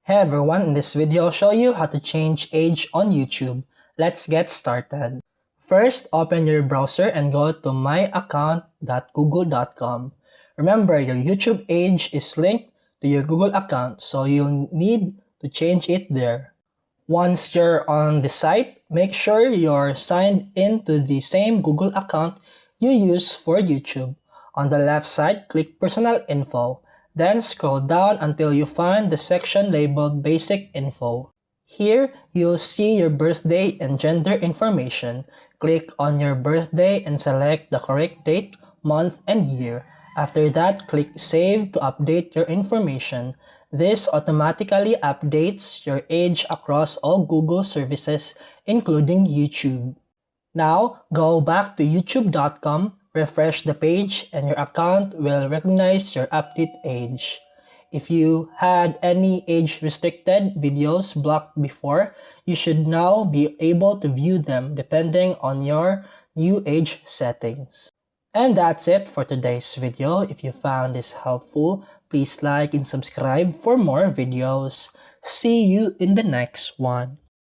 Hey everyone, in this video I'll show you how to change age on YouTube. Let's get started. First, open your browser and go to myaccount.google.com. Remember, your YouTube age is linked to your Google account, so you'll need to change it there. Once you're on the site, make sure you're signed in to the same Google account you use for YouTube. On the left side, click Personal Info. Then scroll down until you find the section labeled Basic Info. Here, you'll see your birthday and gender information. Click on your birthday and select the correct date, month, and year. After that, click Save to update your information. This automatically updates your age across all Google services, including YouTube. Now, go back to youtube.com, refresh the page, and your account will recognize your update age. If you had any age-restricted videos blocked before, you should now be able to view them depending on your new age settings. And that's it for today's video. If you found this helpful, please like and subscribe for more videos. See you in the next one.